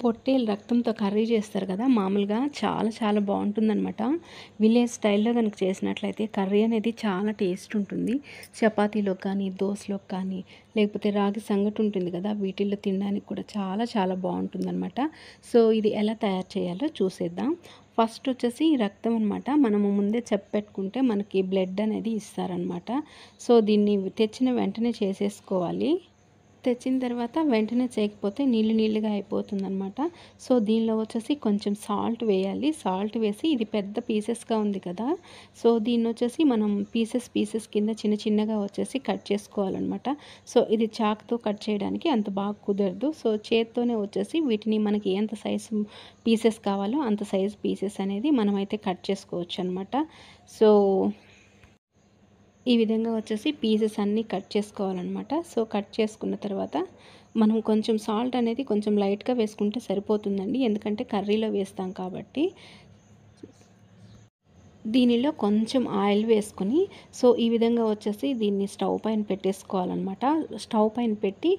పొట్టేలు రక్తంతో కర్రీ చేస్తారు కదా మామూలుగా చాలా చాలా బాగుంటుందన్నమాట. విలేజ్ స్టైల్లో కనుక చేసినట్లయితే కర్రీ అనేది చాలా టేస్ట్ ఉంటుంది. చపాతీలోకి కానీ, దోసలోకి కానీ, లేకపోతే రాగి సంగటి ఉంటుంది కదా, వీటిల్లో తినడానికి కూడా చాలా చాలా బాగుంటుందన్నమాట. సో ఇది ఎలా తయారు చేయాలో చూసేద్దాం. ఫస్ట్ వచ్చేసి రక్తం అనమాట. మనము ముందే చెప్పెట్టుకుంటే మనకి బ్లడ్ అనేది ఇస్తారనమాట. సో దీన్ని తెచ్చిన వెంటనే చేసేసుకోవాలి. తెచ్చిన తర్వాత వెంటనే చేయకపోతే నీళ్ళు నీళ్ళుగా అయిపోతుందనమాట. సో దీనిలో వచ్చేసి కొంచెం సాల్ట్ వేయాలి. సాల్ట్ వేసి, ఇది పెద్ద పీసెస్గా ఉంది కదా, సో దీన్ని వచ్చేసి మనం పీసెస్ కింద చిన్న చిన్నగా వచ్చేసి కట్ చేసుకోవాలన్నమాట. సో ఇది చాక్తో కట్ చేయడానికి అంత బాగా కుదరదు. సో చేత్తోనే వచ్చేసి వీటిని మనకి ఎంత సైజు పీసెస్ కావాలో అంత సైజు పీసెస్ అనేది మనమైతే కట్ చేసుకోవచ్చు అనమాట. సో ఈ విధంగా వచ్చేసి పీసెస్ అన్నీ కట్ చేసుకోవాలన్నమాట. సో కట్ చేసుకున్న తర్వాత మనం కొంచెం సాల్ట్ అనేది కొంచెం లైట్గా వేసుకుంటే సరిపోతుందండి, ఎందుకంటే కర్రీలో వేస్తాం కాబట్టి. దీనిలో కొంచెం ఆయిల్ వేసుకొని, సో ఈ విధంగా వచ్చేసి దీన్ని స్టవ్ పైన పెట్టేసుకోవాలన్నమాట. స్టవ్ పైన పెట్టి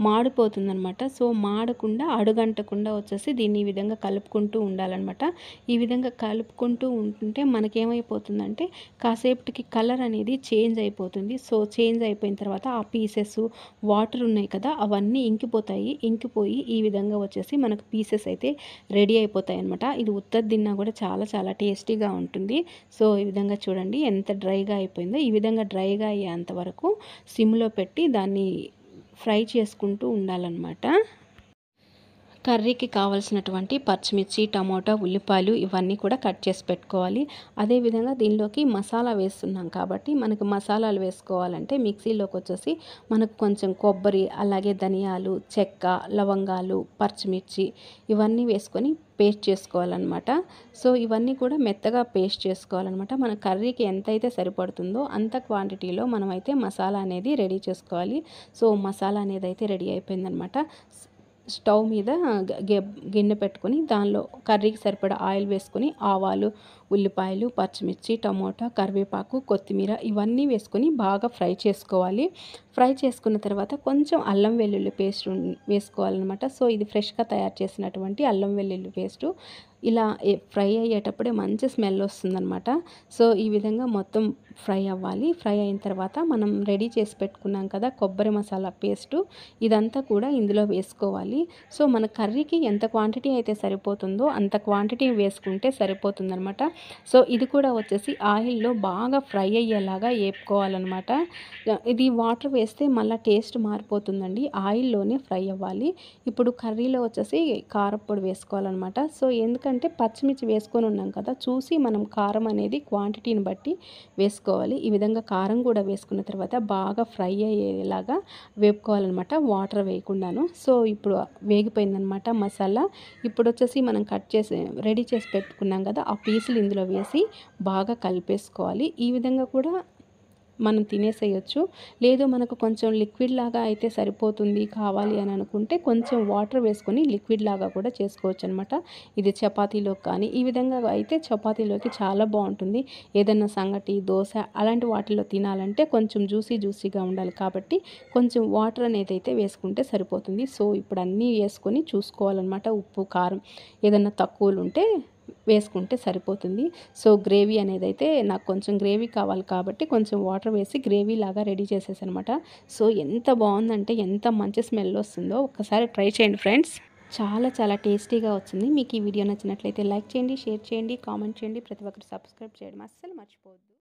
మాడిపోతుందన్నమాట. సో మాడకుండా, అడుగంటకుండా వచ్చేసి దీన్ని ఈ విధంగా కలుపుకుంటూ ఉండాలన్నమాట. ఈ విధంగా కలుపుకుంటూ ఉంటుంటే మనకేమైపోతుందంటే కాసేపటికి కలర్ అనేది చేంజ్ అయిపోతుంది. సో చేంజ్ అయిపోయిన తర్వాత ఆ పీసెస్, వాటర్ ఉన్నాయి కదా, అవన్నీ ఇంకిపోతాయి. ఇంకిపోయి ఈ విధంగా వచ్చేసి మనకు పీసెస్ అయితే రెడీ అయిపోతాయి అన్నమాట. ఇది ఉత్తది తిన్నా కూడా చాలా చాలా టేస్టీగా ఉంటుంది. సో ఈ విధంగా చూడండి ఎంత డ్రైగా అయిపోయిందో. ఈ విధంగా డ్రైగా అయ్యేంత వరకు సిమ్లో పెట్టి దాన్ని ఫ్రై చేసుకుంటూ ఉండాలన్నమాట. కర్రీకి కావాల్సినటువంటి పచ్చిమిర్చి, టమోటా, ఉల్లిపాయలు ఇవన్నీ కూడా కట్ చేసి పెట్టుకోవాలి. అదేవిధంగా దీనిలోకి మసాలా వేస్తున్నాం కాబట్టి మనకు మసాలాలు వేసుకోవాలంటే మిక్సీలోకి వచ్చేసి మనకు కొంచెం కొబ్బరి, అలాగే ధనియాలు, చెక్క, లవంగాలు, పచ్చిమిర్చి ఇవన్నీ వేసుకొని పేస్ట్ చేసుకోవాలన్నమాట. సో ఇవన్నీ కూడా మెత్తగా పేస్ట్ చేసుకోవాలన్నమాట. మన కర్రీకి ఎంతైతే సరిపడుతుందో అంత క్వాంటిటీలో మనమైతే మసాలా అనేది రెడీ చేసుకోవాలి. సో మసాలా అనేది అయితే రెడీ అయిపోయిందనమాట. స్టవ్ మీద గిన్నె పెట్టుకొని దానిలో కర్రీకి సరిపడా ఆయిల్ వేసుకొని ఆవాలు, ఉల్లిపాయలు, పచ్చిమిర్చి, టమోటా, కరివేపాకు, కొత్తిమీర ఇవన్నీ వేసుకొని బాగా ఫ్రై చేసుకోవాలి. ఫ్రై చేసుకున్న తర్వాత కొంచెం అల్లం వెల్లుల్లి పేస్ట్ వేసుకోవాలన్నమాట. సో ఇది ఫ్రెష్గా తయారు చేసినటువంటి అల్లం వెల్లుల్లి పేస్టు. ఇలా ఫ్రై అయ్యేటప్పుడే మంచి స్మెల్ వస్తుందన్నమాట. సో ఈ విధంగా మొత్తం ఫ్రై అవ్వాలి. ఫ్రై అయిన తర్వాత మనం రెడీ చేసి పెట్టుకున్నాం కదా కొబ్బరి మసాలా పేస్టు, ఇదంతా కూడా ఇందులో వేసుకోవాలి. సో మన కర్రీకి ఎంత క్వాంటిటీ అయితే సరిపోతుందో అంత క్వాంటిటీ వేసుకుంటే సరిపోతుందన్నమాట. సో ఇది కూడా వచ్చేసి ఆయిల్లో బాగా ఫ్రై అయ్యేలాగా వేపుకోవాలన్నమాట. ఇది వాటర్ వేస్తే మళ్ళీ టేస్ట్ మారిపోతుందండి. ఆయిల్లోనే ఫ్రై అవ్వాలి. ఇప్పుడు కర్రీలో వచ్చేసి కారప్పొడి వేసుకోవాలన్నమాట. సో ఎందుకంటే పచ్చిమిర్చి వేసుకొని ఉన్నాం కదా, చూసి మనం కారం అనేది క్వాంటిటీని బట్టి వేసుకోవాలి. ఈ విధంగా కారం కూడా వేసుకున్న తర్వాత బాగా ఫ్రై అయ్యేలాగా వేపుకోవాలన్నమాట, వాటర్ వేయకుండాను. సో ఇప్పుడు వేగిపోయిందనమాట మసాలా. ఇప్పుడు వచ్చేసి మనం కట్ చేసి రెడీ చేసి పెట్టుకున్నాం కదా ఆ పీసులు ఇందులో వేసి బాగా కలిపేసుకోవాలి. ఈ విధంగా కూడా మనం తినేసేయచ్చు. లేదు మనకు కొంచెం లిక్విడ్ లాగా అయితే సరిపోతుంది కావాలి అని అనుకుంటే కొంచెం వాటర్ వేసుకొని లిక్విడ్ లాగా కూడా చేసుకోవచ్చు అనమాట. ఇది చపాతీలోకి కానీ, ఈ విధంగా అయితే చపాతీలోకి చాలా బాగుంటుంది. ఏదైనా సంగటి, దోశ అలాంటి వాటిల్లో తినాలంటే కొంచెం జ్యూసీగా ఉండాలి కాబట్టి కొంచెం వాటర్ అనేది అయితే వేసుకుంటే సరిపోతుంది. సో ఇప్పుడు అన్నీ వేసుకొని చూసుకోవాలన్నమాట. ఉప్పు, కారం ఏదైనా తక్కువలు ఉంటే వేసుకుంటే సరిపోతుంది. సో గ్రేవీ అనేది అయితే నాకు కొంచెం గ్రేవీ కావాలి కాబట్టి కొంచెం వాటర్ వేసి గ్రేవీ లాగా రెడీ చేసేసానమాట. సో ఎంత బాగుందంటే, ఎంత మంచి స్మెల్ వస్తుందో, ఒక్కసారి ట్రై చేయండి ఫ్రెండ్స్. చాలా చాలా టేస్టీగా వచ్చింది. మీకు ఈ వీడియో నచ్చినట్లయితే లైక్ చేయండి, షేర్ చేయండి, కామెంట్ చేయండి. ప్రతి ఒక్కరు సబ్స్క్రైబ్ చేయడం అస్సలు మర్చిపోవద్దు.